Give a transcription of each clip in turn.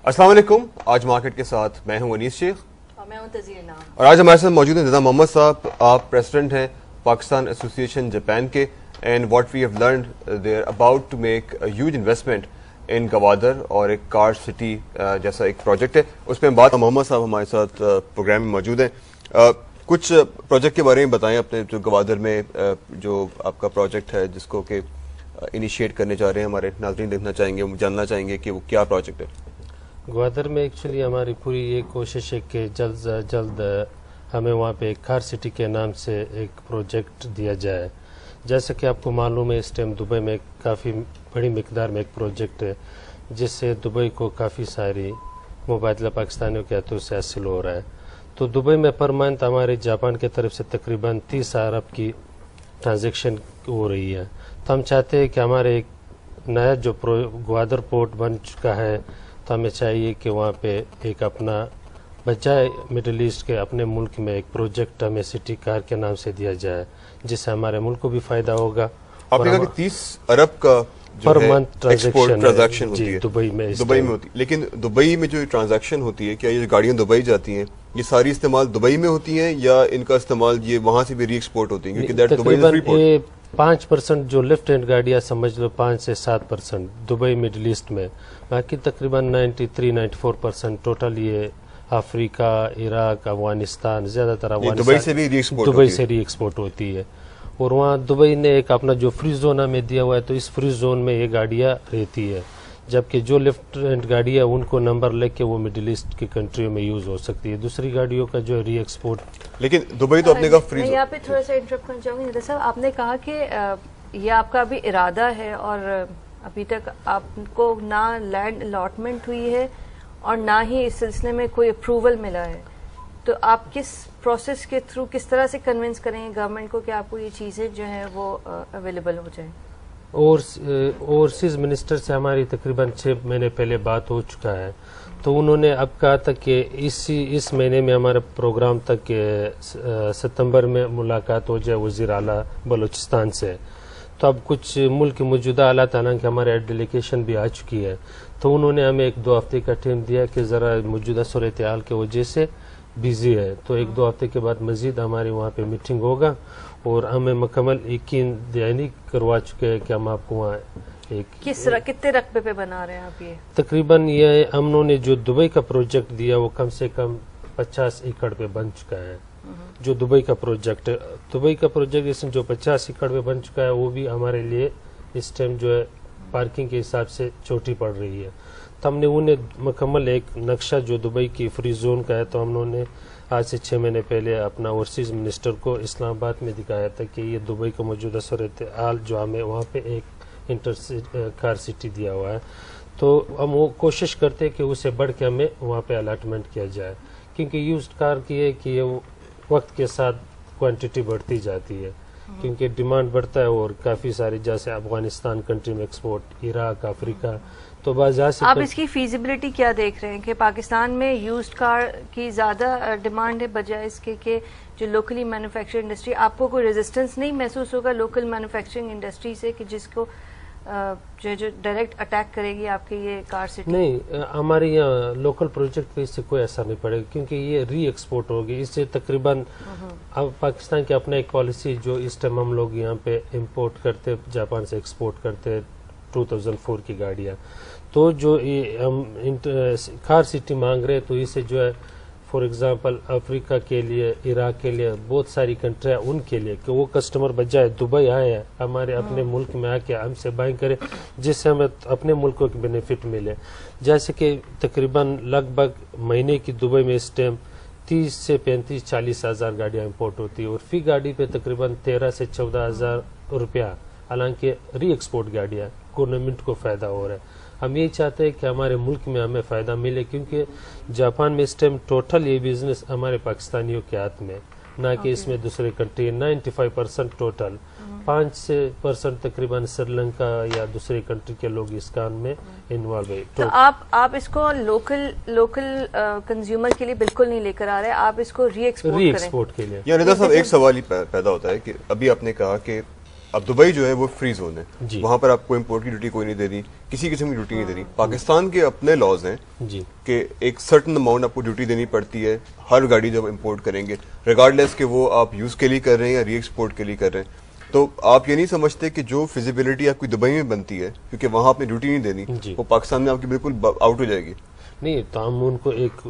السلام علیکم. آج مارکیٹ کے ساتھ میں ہوں انیس شیخ اور میں ہوں تزیر نام. اور آج ہمارے ساتھ موجود ہیں ندا محمد صاحب. آپ پریزیڈنٹ ہیں پاکستان ایسوسی ایشن جاپان کے. And what we have learned they are about to make huge investment in Gwadar اور ایک کار سٹی جیسا ایک پروجیکٹ ہے. اس پہ بات محمد صاحب ہمارے ساتھ پروگرام میں موجود ہیں. کچھ پروجیکٹ کے بارے میں بتائیں اپنے جو گوادر میں جو آپ کا پروجیکٹ ہے جس کو کہ انیشیٹ کرنے جا رہے ہیں. ہمارے ناظرین دیکھنا چاہیں گے, جاننا چاہیں گے کہ وہ کیا پروجیکٹ ہے. گوادر میں ایکچولی ہماری پوری یہ کوشش ہے کہ جلد سے جلد ہمیں وہاں پہ ایک کار سٹی کے نام سے ایک پروجیکٹ دیا جائے. جیسا کہ آپ کو معلوم ہے اس ٹائم دبئی میں کافی بڑی مقدار میں ایک پروجیکٹ ہے جس سے دبئی کو کافی ساری مبادلہ پاکستانیوں کے ہاتھوں سے حاصل ہو رہا ہے. تو دبئی میں پر منتھ ہمارے جاپان کی طرف سے تقریباً 30 ارب کی ٹرانزیکشن ہو رہی ہے. تو ہم چاہتے ہیں کہ ہمارے ایک نیا جو گوادر پورٹ بن چکا ہے تو ہمیں چاہیے کہ وہاں پہ ایک اپنا بجائے مڈل ایسٹ کے اپنے ملک میں ایک پروجیکٹ ہمیں سٹی کار کے نام سے دیا جائے جس سے ہمارے ملک کو بھی فائدہ ہوگا. آپ نے کہا کہ 30 ارب کا پر منتھ ٹرانزیکشن ہوتی ہے دبئی میں ہوتی ہے. لیکن دبئی میں جو ٹرانزیکشن ہوتی ہے کیا یہ گاڑیاں دبئی جاتی ہیں یہ ساری استعمال دبئی میں ہوتی ہیں یا ان کا استعمال یہ وہاں سے بھی ری ایکسپورٹ ہوتی ہیں؟ کیونکہ 5% جو لیفٹ ہینڈ گاڑیاں سمجھ لو 5 سے 7% دبئی مڈل ایسٹ میں, باقی تقریباً 93-94% ٹوٹل یہ افریقہ, عراق, افغانستان, زیادہ تر دبئی سے ری ایکسپورٹ ہوتی ہے. اور وہاں دبئی نے ایک اپنا جو فری زون ہمیں دیا ہوا ہے تو اس فری زون میں یہ گاڑیاں رہتی ہے, جبکہ جو لیفٹ ہینڈ گاڑیاں ان کو نمبر لے کے وہ مڈل ایسٹ کی کنٹریوں میں یوز ہو سکتی ہے. دوسری گاڑیوں کا جو ری ایکسپورٹ, لیکن دبئی تو اپنے کا فری زون. میں یہاں پہ تھوڑا سا انٹرپٹ کرنا چاہوں گی. ندا صاحب آپ نے کہا کہ یہ آپ کا ابھی ارادہ ہے اور ابھی تک آپ کو نہ لینڈ الاٹمنٹ ہوئی ہے اور نہ ہی اس سلسلے میں کوئی اپروول ملا ہے, تو آپ کس پروسیس کے تھرو کس طرح سے کنونس کریں گے گورنمنٹ کو کہ آپ کو یہ چیزیں جو ہیں وہ اویلیبل ہو جائیں؟ اوورسیز منسٹر سے ہماری تقریباً 6 مہینے پہلے بات ہو چکا ہے, تو انہوں نے اب کہا تھا کہ اس مہینے میں ہمارا پروگرام تھا کہ ستمبر میں ملاقات ہو جائے وزیر اعلیٰ بلوچستان سے. تو اب کچھ ملک موجودہ حالات حالانکہ ہمارے ڈیلیگیشن بھی آ چکی ہے, تو انہوں نے ہمیں 1-2 ہفتے کا ٹائم دیا کہ ذرا موجودہ صورتحال کی وجہ سے بزی ہے, تو 1-2 ہفتے کے بعد مزید ہماری وہاں پہ میٹنگ ہوگا اور ہمیں مکمل یقین دہانی کروا چکے ہیں کہ ہم آپ کو وہاں ایک کتنے رقبے پہ بنا رہے ہیں آپ؟ یہ تقریباً یہ ہم نے جو دبئی کا پروجیکٹ دیا وہ کم سے کم 50 ایکڑ پہ بن چکا ہے. جو دبئی کا پروجیکٹ اس میں جو 50 ایکڑ پہ بن چکا ہے وہ بھی ہمارے لیے اس ٹائم جو ہے پارکنگ کے حساب سے چھوٹی پڑ رہی ہے. تو ہم نے انہیں مکمل ایک نقشہ جو دبئی کی فری زون کا ہے تو ہم نے آج سے 6 مہینے پہلے اپنا اوورسیز منسٹر کو اسلام آباد میں دکھایا تھا کہ یہ دبئی کا موجودہ صورتحال جو ہمیں وہاں پہ ایک کار سٹی دیا ہوا ہے, تو ہم وہ کوشش کرتے کہ اسے بڑھ کے ہمیں وہاں پہ الاٹمنٹ کیا جائے, کیونکہ یوزڈ کار کی ہے کہ یہ وقت کے ساتھ کوانٹٹی بڑھتی جاتی ہے کیونکہ ڈیمانڈ بڑھتا ہے اور کافی ساری جیسے افغانستان کنٹری میں ایکسپورٹ, عراق, افریقہ, تو آپ اس کی فیزیبلٹی کیا دیکھ رہے ہیں کہ پاکستان میں یوزڈ کار کی زیادہ ڈیمانڈ ہے بجائے اس کے کہ جو لوکلی مینوفیکچرنگ انڈسٹری, آپ کو کوئی ریزسٹنس نہیں محسوس ہوگا لوکل مینوفیکچرنگ انڈسٹری سے کہ جس کو جو ڈائریکٹ اٹیک کرے گی آپ کے یہ کار سٹی؟ نہیں, ہمارے یہاں لوکل پروجیکٹ پہ اس سے کوئی اثر نہیں پڑے گا کیونکہ یہ ری ایکسپورٹ ہوگی. اس سے تقریباً اب پاکستان کی اپنا ایک پالیسی جو اس ٹائم ہم لوگ یہاں پہ امپورٹ کرتے جاپان سے ایکسپورٹ کرتے 2004 کی گاڑیاں, تو جو ہم کار سٹی مانگ رہے تو اسے جو ہے فار ایگزامپل افریقہ کے لیے, عراق کے لیے, بہت ساری کنٹریاں ان کے لیے کہ وہ کسٹمر بجائے دبئی آئے ہمارے اپنے ملک میں آ کے ہم سے بائنگ کرے جس سے ہمیں اپنے ملکوں کی بینیفٹ ملے. جیسے کہ تقریباً لگ بھگ مہینے کی دبئی میں اس ٹائم 30 سے 35-40 ہزار گاڑیاں امپورٹ ہوتی ہے اور فی گاڑی پہ تقریباً 13 سے 14 ہزار روپیہ, حالانکہ ری ایکسپورٹ گاڑیاں گورنمنٹ کو فائدہ ہو رہا ہے. ہم یہی چاہتے ہیں کہ ہمارے ملک میں ہمیں فائدہ ملے کیونکہ جاپان میں اس ٹائم ٹوٹل یہ بزنس ہمارے پاکستانیوں کے ہاتھ میں, نہ کہ اس میں دوسرے کنٹری. 95% ٹوٹل, 5% تقریباً سری لنکا یا دوسرے کنٹری کے لوگ اس کام میں انوالو ہے. تو آپ اس کو لوکل کنزیومر کے لیے بالکل نہیں لے کر آ رہے, آپ اس کو ری ایکسپورٹ کے لیے. یا ندا صاحب ایک سوال ہی پیدا ہوتا ہے کہ ابھی آپ نے کہا کہ اب دبئی جو ہے وہ فری زون ہے, جی. وہاں پر آپ کو امپورٹ کی ڈیوٹی کوئی نہیں دینی, کسی قسم کی ڈیوٹی نہیں دینی. پاکستان کے اپنے لاز ہیں جی کہ ایک سرٹن اماؤنٹ آپ کو ڈیوٹی دینی پڑتی ہے ہر گاڑی جب امپورٹ کریں گے, ریگارڈلیس کہ وہ آپ یوز کے لیے کر رہے ہیں یا ری ایکسپورٹ کے لیے کر رہے ہیں. تو آپ یہ نہیں سمجھتے کہ جو فیزیبلٹی آپ کی دبئی میں بنتی ہے کیونکہ وہاں آپ نے ڈیوٹی نہیں دینی, جی. وہ پاکستان میں آپ کی بالکل آؤٹ ہو جائے گی؟ نہیں, تو ہم ان کو ایک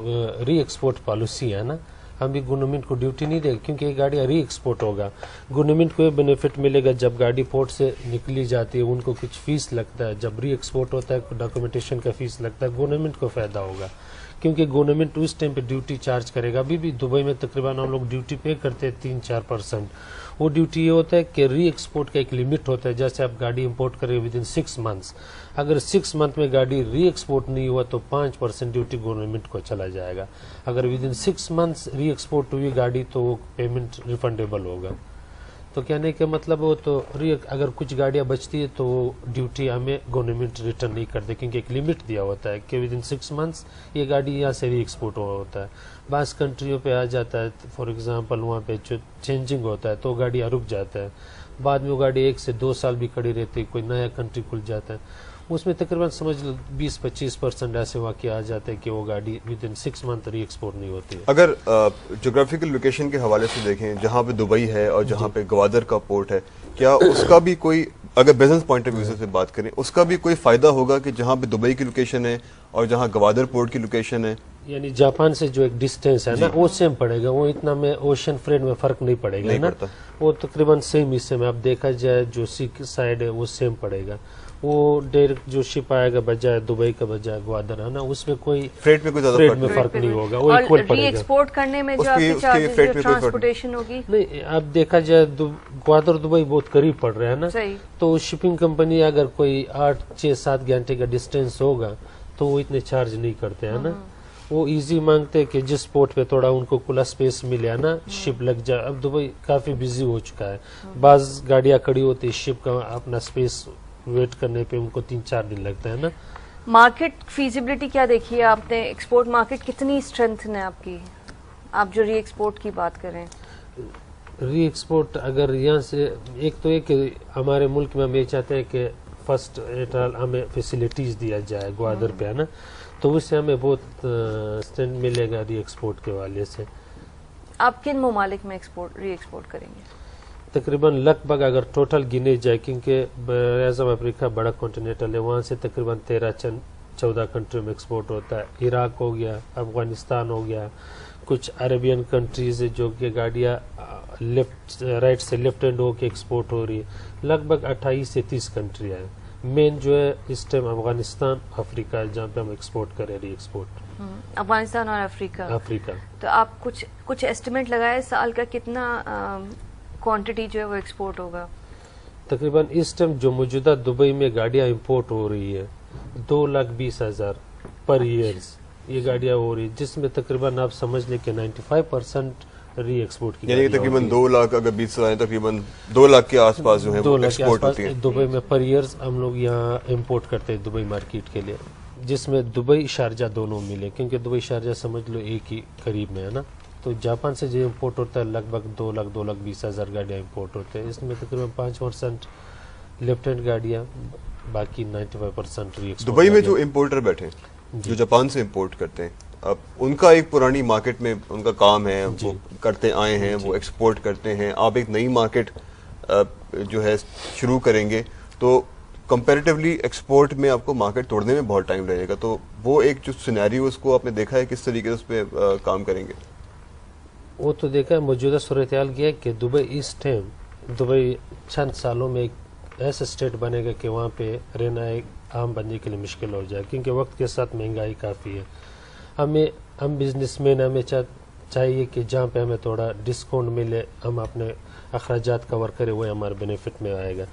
ری ایکسپورٹ پالیسی ہے نا, ہم بھی گورنمنٹ کو ڈیوٹی نہیں دے گا کیونکہ یہ گاڑی ری ایکسپورٹ ہوگا. گورنمنٹ کو یہ بینیفٹ ملے گا جب گاڑی پورٹ سے نکلی جاتی ہے ان کو کچھ فیس لگتا ہے, جب ری ایکسپورٹ ہوتا ہے ڈاکومنٹیشن کا فیس لگتا ہے, گورنمنٹ کو فائدہ ہوگا کیونکہ گورنمنٹ اس ٹائم پہ ڈیوٹی چارج کرے گا. ابھی بھی دبئی میں تقریباً ہم لوگ ڈیوٹی پے کرتے ہیں 3-4%. وہ ڈیوٹی یہ ہوتا ہے کہ ری ایکسپورٹ کا ایک لمٹ ہوتا ہے, جیسے آپ گاڑی امپورٹ کریں ود ان 6 months, اگر 6 month میں گاڑی ری ایکسپورٹ نہیں ہوا تو 5% ڈیوٹی گورنمنٹ کو چلا جائے گا. اگر within 6 months re-export ہوئی گاڑی تو وہ پیمنٹ ریفنڈیبل ہوگا. تو کہنے کا مطلب وہ تو اگر کچھ گاڑیاں بچتی ہے تو وہ ڈیوٹی ہمیں گورنمنٹ ریٹرن نہیں کرتے کیونکہ ایک لمٹ دیا ہوتا ہے کہ ود ان 6 months یہ گاڑی یہاں سے ری ایکسپورٹ ہوا ہوتا ہے. بعض کنٹریوں پہ آ جاتا ہے, فار ایگزامپل وہاں پہ جو چینجنگ ہوتا ہے تو گاڑیاں رک جاتا ہے, بعد میں وہ گاڑی 1 سے 2 سال بھی کھڑی رہتی ہے, کوئی نیا کنٹری کھل جاتا ہے, اس میں تقریباً سمجھ لو 20-25% ایسے واقع آ جاتے ہیں کہ وہ گاڑی within 6 month re-export نہیں ہوتی ہے. اگر جغرافیکل لوکیشن کے حوالے سے دیکھیں, جہاں پہ دبئی ہے اور جہاں پہ گوادر کا پورٹ ہے, کیا اس کا بھی کوئی, اگر بزنس پوائنٹ آف ویو سے بات کریں, اس کا بھی کوئی فائدہ ہوگا کہ جہاں پہ دبئی کی لوکیشن ہے اور جہاں گوادر پورٹ کی لوکیشن ہے؟ یعنی جاپان سے جو ایک ڈسٹینس ہے نا وہ سیم پڑے گا, وہ اتنا میں اوشن فریڈ میں فرق نہیں پڑے گا نا, وہ تقریباً سیم حصے میں. اب دیکھا جائے جو سی سائڈ ہے وہ سیم پڑے گا, وہ ڈائریکٹ جو شپ آئے گا بجائے دبئی کا بجائے گوادر ہے نا, اس میں کوئی فریٹ میں کوئی زیادہ فریٹ میں فرق نہیں ہوگا, وہ ایکول پڑے گا. ری ایکسپورٹ کرنے میں جو آپ کے چارجز ٹرانسپورٹیشن ہوگی, نہیں اب دیکھا جائے گوادر دبئی بہت قریب پڑ رہا ہے نا, تو شپنگ کمپنی اگر کوئی 8-6-7 گھنٹے کا ڈسٹینس ہوگا تو وہ اتنے چارج نہیں کرتے ہیں نا, وہ ایزی مانگتے کہ جس پورٹ پہ تھوڑا ان کو کھلا اسپیس ملے نا, شپ لگ جائے. اب دبئی کافی بزی ہو چکا ہے, بعض گاڑیاں کھڑی ہوتی شپ کا اپنا اسپیس ویٹ کرنے پہ ان کو 3-4 دن لگتا ہے نا. مارکیٹ فیزیبلٹی کیا دیکھی ہے آپ نے, ایکسپورٹ مارکیٹ کتنی اسٹرینتھ ہے آپ کی, آپ جو ری ایکسپورٹ کی بات کریں؟ ری ایکسپورٹ اگر یہاں سے ایک تو ایک ہمارے ملک میں ہم یہ چاہتے ہیں کہ فرسٹ ہمیں فیسلٹیز دیا جائے گوادر پہ ہے نا, تو اس سے ہمیں بہت اسٹرینتھ ملے گا ری ایکسپورٹ کے والے سے. آپ کن ممالک میں ری ایکسپورٹ کریں گے؟ تقریباً لگ بھگ اگر ٹوٹل گنے جائے, کیونکہ اعظم افریقہ بڑا کانٹیننٹل ہے, وہاں سے تقریباً 13-14 کنٹریوں میں ایکسپورٹ ہوتا ہے. عراق ہو گیا, افغانستان ہو گیا, کچھ عربین کنٹریز جو کہ گاڑیاں رائٹ سے لیفٹ ہینڈ ہو کے ایکسپورٹ ہو رہی ہے, لگ بھگ 28 سے 30 کنٹری ہیں. مین جو ہے اس ٹائم افغانستان افریقہ جہاں پہ ہم ایکسپورٹ کریں ری ایکسپورٹ, افغانستان اور افریقہ. تو آپ کچھ ایسٹیمیٹ لگائے سال کا کتنا کوانٹٹی جو ہے وہ ایکسپورٹ ہوگا؟ تقریباً اس ٹائم جو موجودہ دبئی میں گاڑیاں امپورٹ ہو رہی ہے 2,20,000 پر ایئرز یہ گاڑیاں ہو رہی, جس میں تقریباً آپ سمجھ لیں کہ 95% ری ایکسپورٹ کی, یعنی تقریباً 2 لاکھ اگر 20 سال تقریباً 2 لاکھ کے آس پاس جو ہے وہ ایکسپورٹ ہوتی ہے دبئی میں پر ایئرز ہم لوگ یہاں امپورٹ کرتے ہیں دبئی مارکیٹ کے لیے, جس میں دبئی شارجہ دونوں ملے, کیونکہ دبئی شارجہ سمجھ لو ایک ہی قریب میں ہے نا. تو جاپان سے جو امپورٹ ہوتا ہے لگ بھگ 2,20,000 گاڑیاں امپورٹ ہوتے ہیں, اس میں تقریباً 5% لیفٹ ہینڈ گاڑیاں, باقی 95% ری ایکسپورٹ. دبئی میں جو امپورٹر بیٹھے جو جاپان سے امپورٹ کرتے ہیں, اب ان کا ایک پرانی مارکیٹ میں ان کا کام ہے, وہ کرتے آئے ہیں, وہ ایکسپورٹ کرتے ہیں. آپ ایک نئی مارکیٹ جو ہے شروع کریں گے تو کمپیریٹیولی ایکسپورٹ میں آپ کو مارکیٹ توڑنے میں بہت ٹائم لگے گا, تو وہ ایک جو سینیریو اس کو آپ نے دیکھا ہے کس طریقے سے اس پہ کام کریں گے؟ وہ تو دیکھا ہے موجودہ صورتحال کیا ہے کہ دبئی اس ٹائم دبئی چند سالوں میں ایک ایسا اسٹیٹ بنے گا کہ وہاں پہ رہنا ایک عام بندے کے لیے مشکل ہو جائے, کیونکہ وقت کے ساتھ مہنگائی کافی ہے. ہم بزنس مین ہمیں چاہیے کہ جہاں پہ ہمیں تھوڑا ڈسکاؤنٹ ملے, ہم اپنے اخراجات کور کرے, وہ ہمارے بینیفٹ میں آئے گا.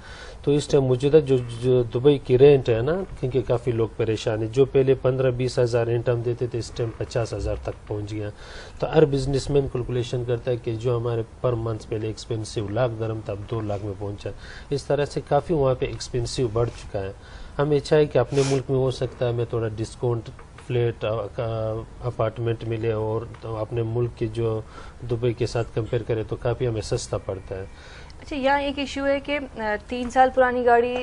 تو اس ٹائم موجودہ جو دبئی کی رینٹ ہے نا, کیونکہ کافی لوگ پریشان ہیں, جو پہلے 15-20 ہزار رینٹ ہم دیتے تھے اس ٹائم 50,000 تک پہنچ گیا. تو ہر بزنس مین کیلکولیشن کرتا ہے کہ جو ہمارے پر منتھ پہلے ایکسپینسو 1,00,000 درہم تھا اب 2,00,000 میں پہنچا. اس طرح سے کافی وہاں پہ ایکسپینسو بڑھ چکا ہے. ہمیں چاہیے کہ اپنے ملک میں ہو سکتا ہے ہمیں تھوڑا ڈسکاؤنٹ فلیٹ اپارٹمنٹ ملے, اور اپنے ملک کے جو دبئی کے ساتھ کمپیئر کرے تو کافی ہمیں سستا پڑتا ہے. اچھا یہاں ایک ایشو ہے کہ 3 سال پرانی گاڑی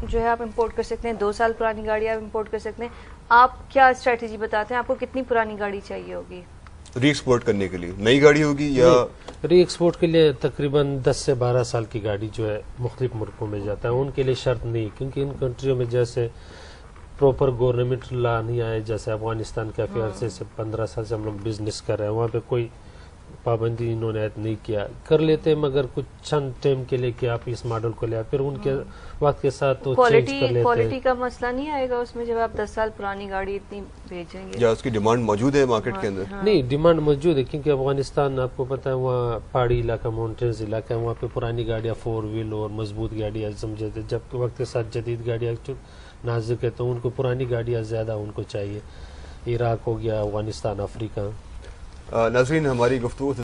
جو ہے آپ امپورٹ کر سکتے ہیں، 2 سال پرانی گاڑی آپ امپورٹ کر سکتے ہیں. آپ کیا اسٹریٹجی بتاتے ہیں؟ آپ کو کتنی پرانی گاڑی چاہیے ہوگی ری ایکسپورٹ کرنے کے لیے؟ نئی گاڑی ہوگی یا ری ایکسپورٹ کے لیے تقریباً 10 سے 12 سال کی گاڑی جو ہے مختلف ملکوں میں جاتا ہے. ان کے لیے شرط نہیں، کیونکہ ان کنٹریوں میں جیسے پراپر گورنمنٹ لا نہیں آئے. جیسے افغانستان کے عرصے سے 15 سال سے ہم لوگ بزنس کر رہے ہیں، وہاں پہ کوئی پابندی انہوں نے عائد نہیں کیا. کر لیتے مگر کچھ چند ٹائم کے لیے کہ آپ اس ماڈل کو لے، پھر ان کے وقت کے ساتھ تو چینج کر لیتے ہیں. کوالٹی کا مسئلہ نہیں آئے گا اس میں جب آپ 10 سال پرانی گاڑی اتنی بھیجیں گے؟ یا اس کی ڈیمانڈ موجود ہے مارکیٹ کے اندر؟ نہیں، ڈیمانڈ موجود ہے، کیونکہ افغانستان آپ کو پتا ہے وہاں پہاڑی علاقہ، ماؤنٹینز علاقہ ہے، وہاں پہ پرانی گاڑیاں 4 ویل اور مضبوط گاڑیاں سمجھے تھے. جب وقت کے ساتھ جدید گاڑیاں نازک ہے تو ان کو پرانی گاڑیاں زیادہ ان کو چاہیے. عراق ہو گیا، افغانستان، افریقہ. ناظرین، ہماری گفتگو